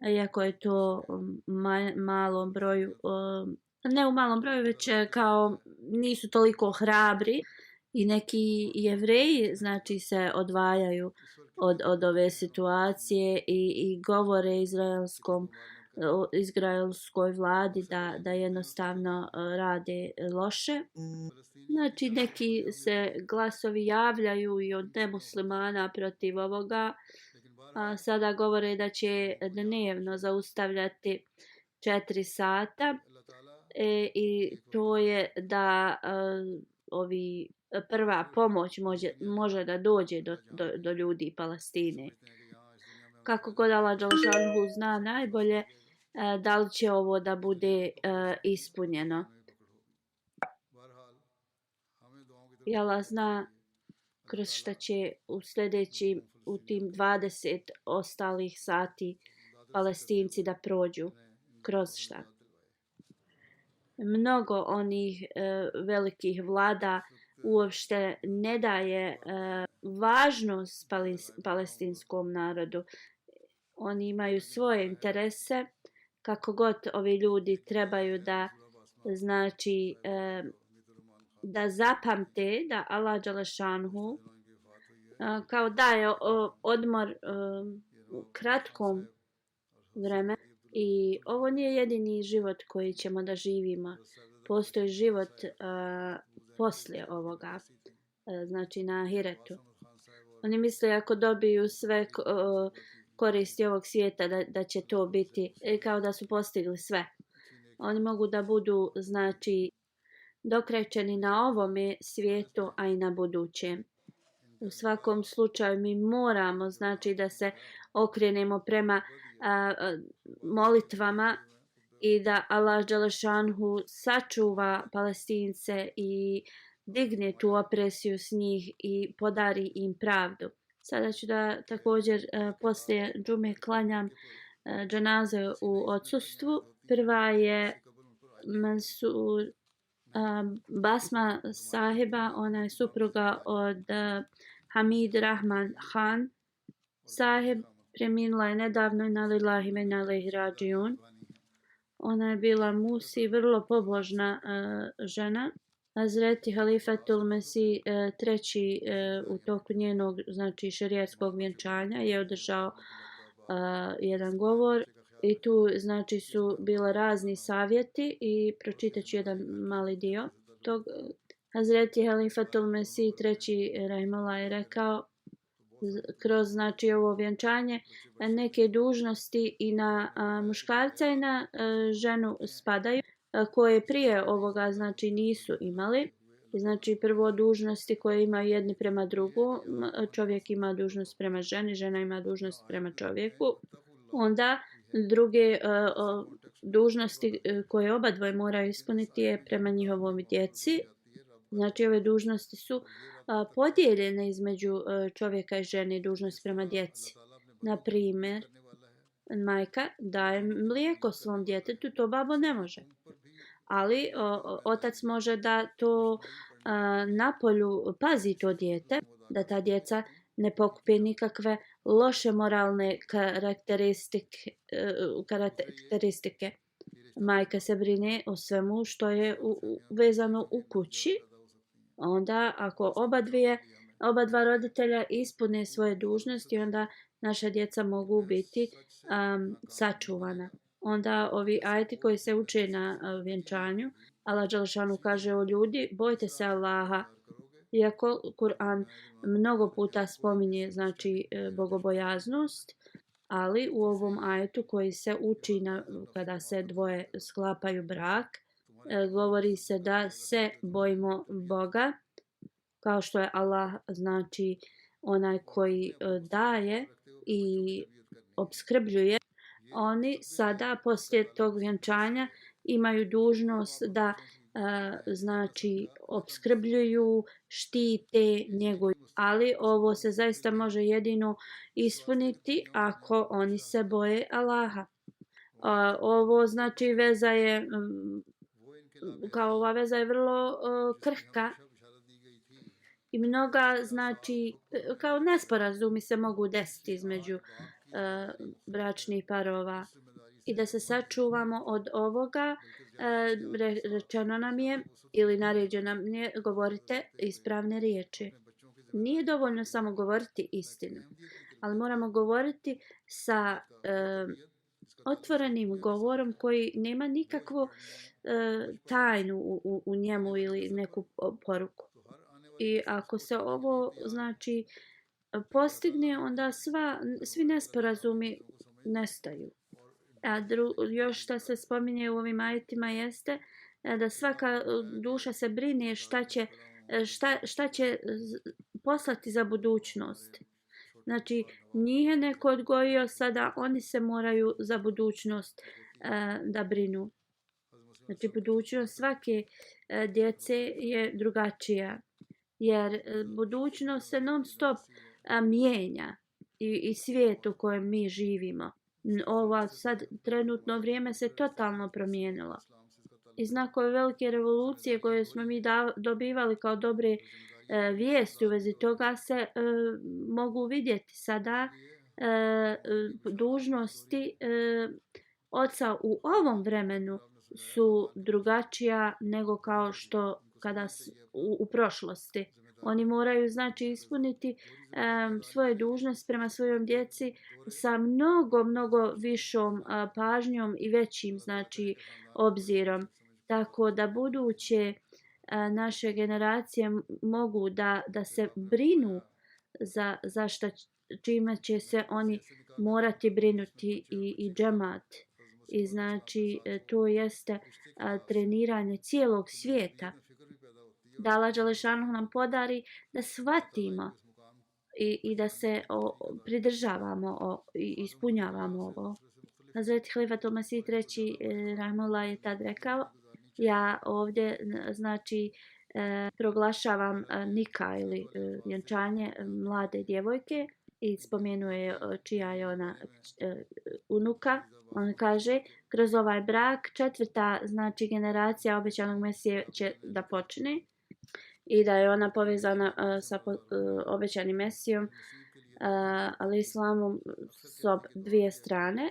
B: iako je to malom broju, ne u malom broju, već kao nisu toliko hrabri i neki Jevreji znači se odvajaju od ove situacije i govore izraelskoj vladi da jednostavno rade loše. Znači neki se glasovi javljaju i od nemuslimana protiv ovoga. Sada govore da će dnevno zaustavljati 4 sata i to je da ovi prva pomoć može da dođe do ljudi Palestine. Kako god Allah dželle zna najbolje da li će ovo da bude ispunjeno. I Allah zna kroz šta će u tim 20 ostalih sati Palestinci da prođu, kroz šta. Mnogo onih velikih vlada uopšte ne daje važnost palestinskom narodu. Oni imaju svoje interese, kako god ovi ljudi trebaju da znači da zapamte da Allah dželešanhu kao daje odmor u kratkom vremenu i ovo nije jedini život koji ćemo da živimo. postoji život poslije ovoga, znači na ahiretu. Oni misle ako dobiju sve koristi ovog svijeta da će to biti kao da su postigli sve. Oni mogu da budu znači dokrajčeni na ovome svijetu, a i na budućem. U svakom slučaju mi moramo znači da se okrenemo prema molitvama i da Allah dželešanhu sačuva Palestince i digne tu opresiju s njih i podari im pravdu. Sada ću da također poslije džume klanjam dženaze u odsustvu. Prva je Mansur Basma sahiba, ona je supruga od Hamid Rahman Khan sahib, preminula je nedavno, inna lillahi wa inna ilaihi rađiun. Ona je bila musi, vrlo pobožna žena. Hazreti Halifatul Mesih treći u toku njenog znači šerijatskog vjenčanja je održao jedan govor i tu znači su bila razni savjeti i pročitat ću jedan mali dio tog. Hazreti Halifatul Mesih treći rahimahullah je rekao kroz znači ovo vjenčanje neke dužnosti i na muškarca i na ženu spadaju koje prije ovoga znači nisu imali. Znači prvo dužnosti koje imaju jedni prema drugu, čovjek ima dužnost prema ženi, žena ima dužnost prema čovjeku. Onda druge dužnosti koje oba dvoje moraju ispuniti je prema njihovom djeci. Znači ove dužnosti su podijeljene između čovjeka i žene, dužnost prema djeci. Na primjer, majka daje mlijeko svom djetetu, to babo ne može. Ali otac može da to napolju pazi to dijete, da ta djeca ne pokupe nikakve loše moralne karakteristike. Majka se brine o svemu što je vezano u kući. Onda ako oba dva roditelja ispune svoje dužnosti, onda naša djeca mogu biti sačuvana. Onda ovi ajeti koji se uče na vjenčanju, Allah dželešanu kaže o ljudi, bojte se Allaha. Iako Kur'an mnogo puta spominje znači bogobojaznost, ali u ovom ajetu koji se uči kada se dvoje sklapaju brak, govori se da se bojimo Boga, kao što je Allah znači onaj koji daje i opskrbljuje. Oni sada poslije tog vjenčanja imaju dužnost da znači opskrbljuju, štite, njeguju. Ali ovo se zaista može jedino ispuniti ako oni se boje Allaha. Ovo znači veza je kao ova veza je vrlo krhka i mnoga znači kao nesporazumi se mogu desiti između bračnih parova i da se sačuvamo od ovoga. Rečeno nam je ili naređeno nam je govorite ispravne riječi. Nije dovoljno samo govoriti istinu, ali moramo govoriti sa otvorenim govorom koji nema nikakvu tajnu u njemu ili neku poruku. I ako se ovo znači postigne, onda svi nesporazumi nestaju. A još što se spominje u ovim ajetima jeste da svaka duša se brine šta će poslati za budućnost. Znači, njih je neko odgojio, sada oni se moraju za budućnost da brinu. Znači, budućnost svake djece je drugačija, jer budućnost se non stop mijenja i svijet u kojem mi živimo. Ova sad trenutno vrijeme se totalno promijenilo. I znakove velike revolucije koje smo mi dobivali kao dobre vijesti u vezi toga se mogu vidjeti sada. Dužnosti oca u ovom vremenu su drugačija nego kao što kada u prošlosti. Oni moraju znači ispuniti svoje dužnosti prema svojom djeci sa mnogo višom pažnjom i većim znači obzirom. tako da buduće naše generacije mogu da se brinu za čime će se oni morati brinuti i džemat. I znači to jeste treniranje cijelog svijeta. Da Allah dželešanu nam podari da shvatimo i da se pridržavamo i ispunjavamo ovo. Hazreti Halifatul Mesih III. Rahimahullah je tad rekao, ja ovdje znači proglašavam nika ili vjenčanje mlade djevojke i spomenuje čija je ona unuka. On kaže, kroz ovaj brak četvrta znači generacija obećanog Mesije će da počne i da je ona povezana sa obećanim Mesijom, ali islamom s dvije strane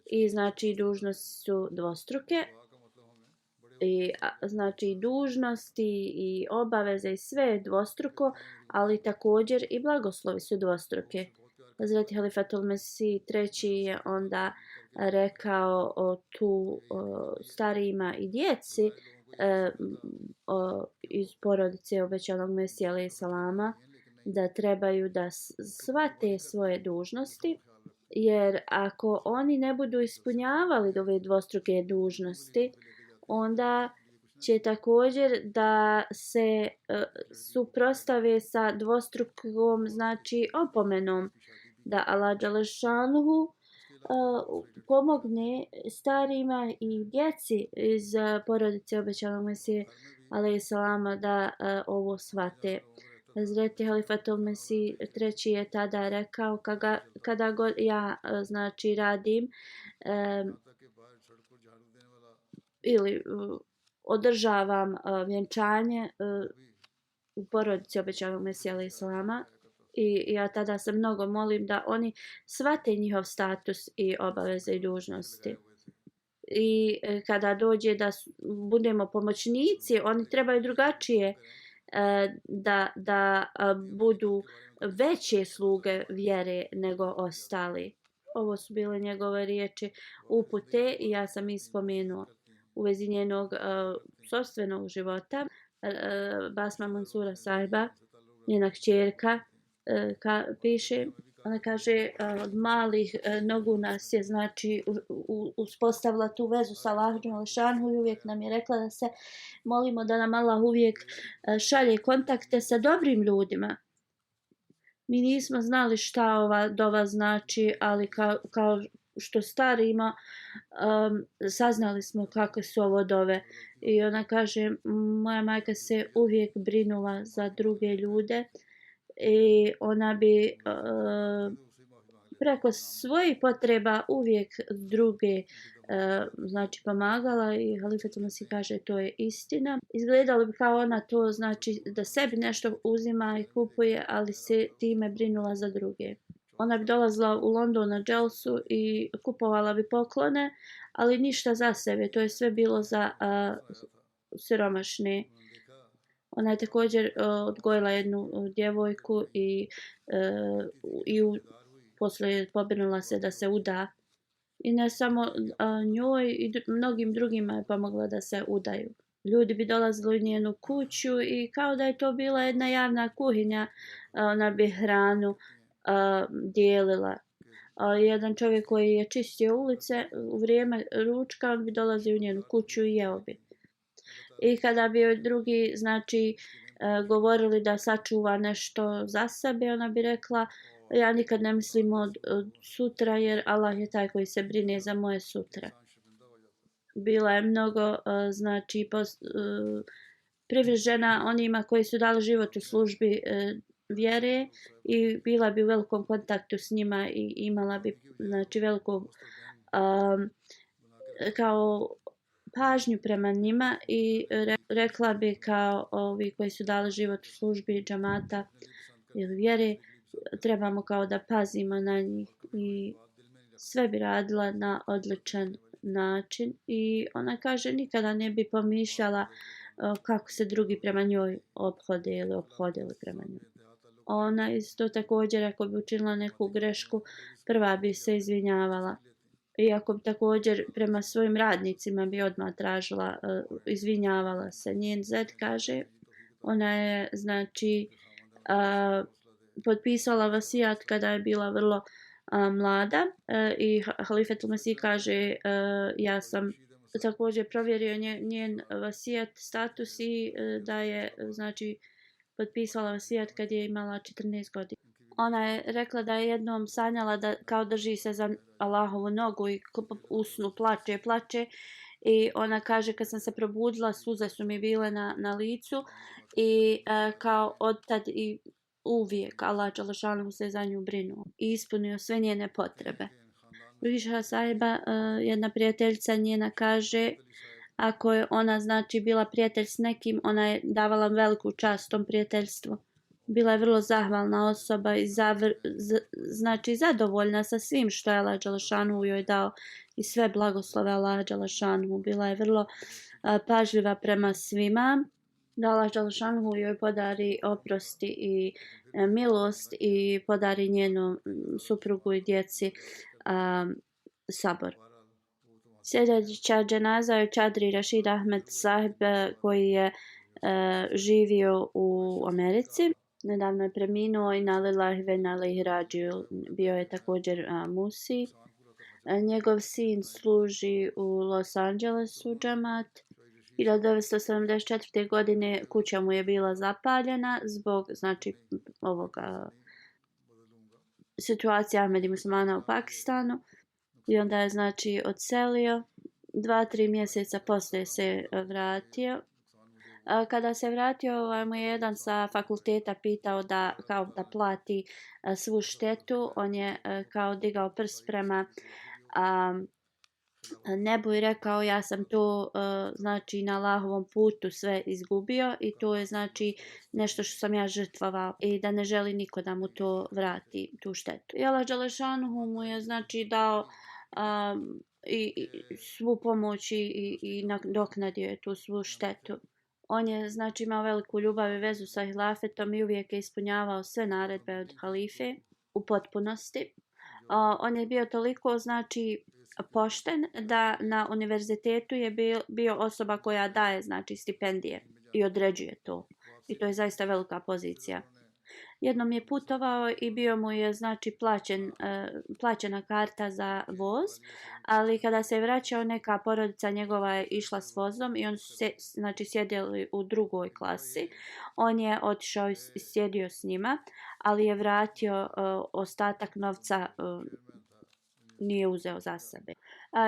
B: i znači dužnosti su dvostruke. I znači dužnosti i obaveze i sve je dvostruko, ali također i blagoslovi su dvostruke. Hazreti Halifatul Mesih III. Je onda rekao tu starijima i djeci iz porodice obećanog Mesija alejhi salama da trebaju da shvate svoje dužnosti, jer ako oni ne budu ispunjavali ove dvostruke dužnosti, onda će također da se suprotstave sa dvostrukom znači opomenom, da Allah dželešanuhu pomogne starima i djeci iz porodice obećanog Mesije alejhi salama da ovo shvate. Hazreti Halifatul Mesih III. Je tada rekao, kada god ja znači radim ili održavam vjenčanje u porodici obećanog Mesija alejhi salama, i ja tada se mnogo molim da oni shvate njihov status i obaveze i dužnosti. I kada dođe da budemo pomoćnici, oni trebaju drugačije da budu veće sluge vjere nego ostali. Ovo su bile njegove riječi upute i ja sam ih spomenuo u vezi njenog sopstvenog života. Basma Mansura sahiba, njena kćerka, piše, ona kaže, od malih nogu nas je znači uspostavila tu vezu sa Allahom dželešanu i uvijek nam je rekla da se molimo da nam Allah uvijek šalje kontakte sa dobrim ljudima. Mi nismo znali šta ova dova znači, ali kao što starima saznali smo kakve su ovo dove. I ona kaže, moja majka se uvijek brinula za druge ljude i ona bi preko svojih potreba uvijek druge znači pomagala. I Halifatul Mesih kaže, to je istina. Izgledalo bi kao ona to znači da sebi nešto uzima i kupuje, ali se time brinula za druge. Ona bi dolazila u London na dželsu i kupovala bi poklone, ali ništa za sebe. To je sve bilo za siromašne. Ona je također odgojila jednu djevojku i poslije pobrinula se da se uda. I ne samo njoj, i mnogim drugima je pomogla da se udaju. Ljudi bi dolazili u njenu kuću i kao da je to bila jedna javna kuhinja, ona bi hranu dijelila. Jedan čovjek koji je čistio ulice u vrijeme ručka, on bi dolazio u njenu kuću i jeo bi. I kada bi drugi znači govorili da sačuva nešto za sebe, ona bi rekla, ja nikad ne mislim od sutra, jer Allah je taj koji se brine za moje sutra. Bila je mnogo znači privržena onima koji su dali život u službi vjere i bila bi u velikom kontaktu s njima i imala bi znači veliku kao pažnju prema njima i rekla bi kao ovi koji su dali život u službi džamata ili vjere, trebamo kao da pazimo na njih i sve bi radila na odličan način. I ona kaže, nikada ne bi pomišljala kako se drugi prema njoj ophode ili ophodili prema njoj. Ona isto također ako bi učinila neku grešku, prva bi se izvinjavala. Iako bi također prema svojim radnicima bi odmah tražila, izvinjavala se. Njen zet kaže, ona je znači potpisala vasijat kada je bila vrlo mlada i Halifetul Mesih kaže ja sam također provjerio njen vasijat status i da je znači potpisala vasijat kad je imala 14 godina. Ona je rekla da je jednom sanjala da kao drži se za Allahovu nogu i u snu plače i ona kaže kad sam se probudila suze su mi bile na licu i kao odtad i uvijek Allah dželešanu se za nju brinuo i ispunio sve njene potrebe. Viša sahiba, jedna prijateljica njena kaže ako je ona znači bila prijatelj s nekim, ona je davala veliku čast tom prijateljstvu. Bila je vrlo zahvalna osoba i znači zadovoljna sa svim što je Allah dželešanu joj dao i sve blagoslove Allah dželešanu. Bila je vrlo pažljiva prema svima. Da Allah dželešanu joj podari oprosti i milost i podari njenu suprugu i djeci sabor. Sljedeća dženaza je Čadri Rašid Ahmed Sahib koji je živio u Americi. Nedavno je preminuo i na lillahi ve inna ilaihi rađiju. Bio je također musi. Njegov sin služi u Los Angelesu džemat. 1974. godine kuća mu je bila zapaljena zbog znači ovoga situacije Ahmedi muslimana u Pakistanu i onda je znači odselio. 2-3 mjeseca poslije se vratio. Kada se vratio, mu je jedan sa fakulteta pitao da plati svu štetu. On je kao digao prst prema nebu i rekao ja sam to znači na Allahovom putu sve izgubio i to je znači nešto što sam ja žrtvovao i da ne želi niko da mu to vrati, tu štetu. I Allah dželešanuhu mu je znači dao i svu pomoć i nadoknadio je tu svu štetu. On je znači imao veliku ljubav i vezu sa hilafetom i uvijek je ispunjavao sve naredbe od halife u potpunosti. On je bio toliko znači pošten da na univerzitetu je bio osoba koja daje znači stipendije i određuje to. I to je zaista velika pozicija. Jednom je putovao i bio mu je znači plaćena karta za voz, ali kada se je vraćao neka porodica njegova je išla s vozom i on su znači sjedili u drugoj klasi. On je otišao i sjedio s njima, ali je vratio ostatak novca nije uzeo za sebe.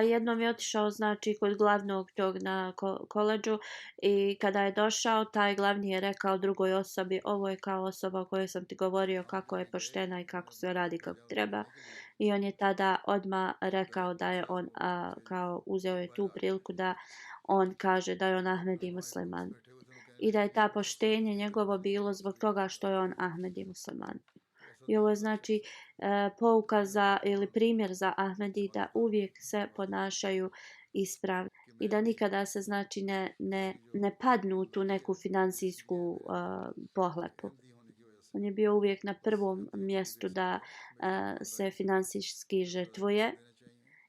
B: Jednom je otišao znači kod glavnog tog na koledžu i kada je došao taj glavni je rekao drugoj osobi ovo je kao osoba o kojoj sam ti govorio kako je poštena i kako sve radi kako treba i on je tada odmah rekao da je on kao uzeo je tu priliku da on kaže da je on Ahmedi musliman i da je ta poštenje njegovo bilo zbog toga što je on Ahmedi musliman. I ovo je znači pouka ili primjer za Ahmedi da uvijek se ponašaju ispravno i da nikada se znači ne padnu u tu neku financijsku pohlepu. On je bio uvijek na prvom mjestu da se financijski žrtvuje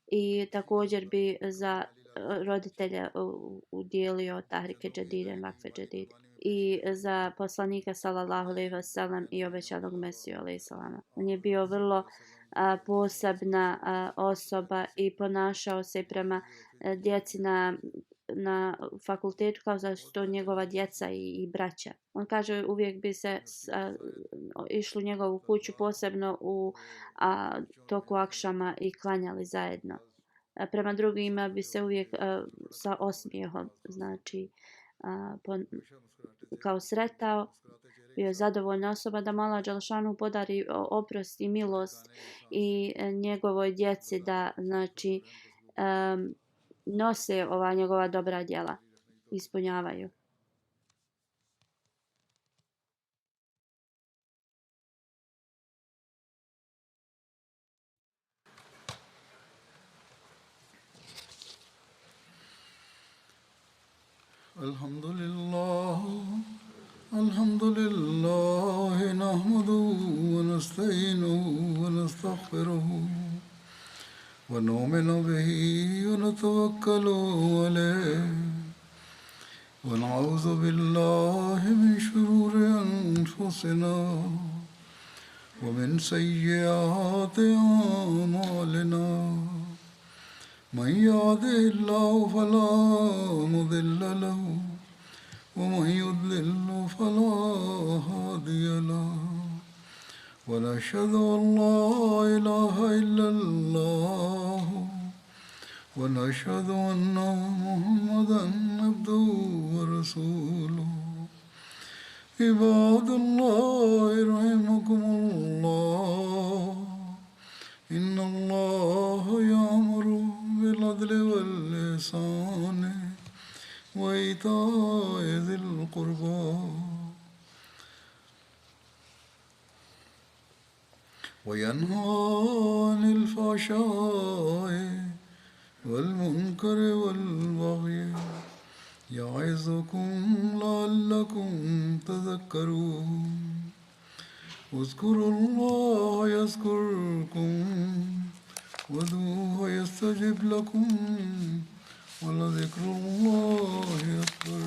B: i također bi za roditelje udjelio Tahrike Jadide, Vakfe Jadide i za poslanika sallallahu alejhi ve sellem i obećanog Mesiju alejhi selam. On je bio vrlo posebna osoba i ponašao se prema djeci na fakultetu kao da su to njegova djeca i braća. On kaže uvijek bi se išli u njegovu kuću posebno u toku akšama i klanjali zajedno. Prema drugima bi se uvijek sa osmijehom znači kao sretao, bio je zadovoljna osoba da Allah dželešanu podari oprost i milost i njegovoj djeci da znači nose ova njegova dobra djela, ispunjavaju.
A: الحمد لله نحمده ونستعينه ونستغفره ونؤمن به ونتوكل عليه ونعوذ بالله من شرور أنفسنا ومن سيئات أعمالنا من يهده الله فلا مضل له ومن يضلل فلا هادي له ونشهد أن لا إله إلا الله ونشهد أن محمدا عبده ورسوله عباد الله رحمكم الله إن الله يأمر بالعدل والإحسان وإيتاء ذي القربى وينهى عن الفحشاء والمنكر والبغي يعظكم لعلكم تذكرون اذكروا الله يذكركم وادعوه يستجب لكم ولذكر الله أكبر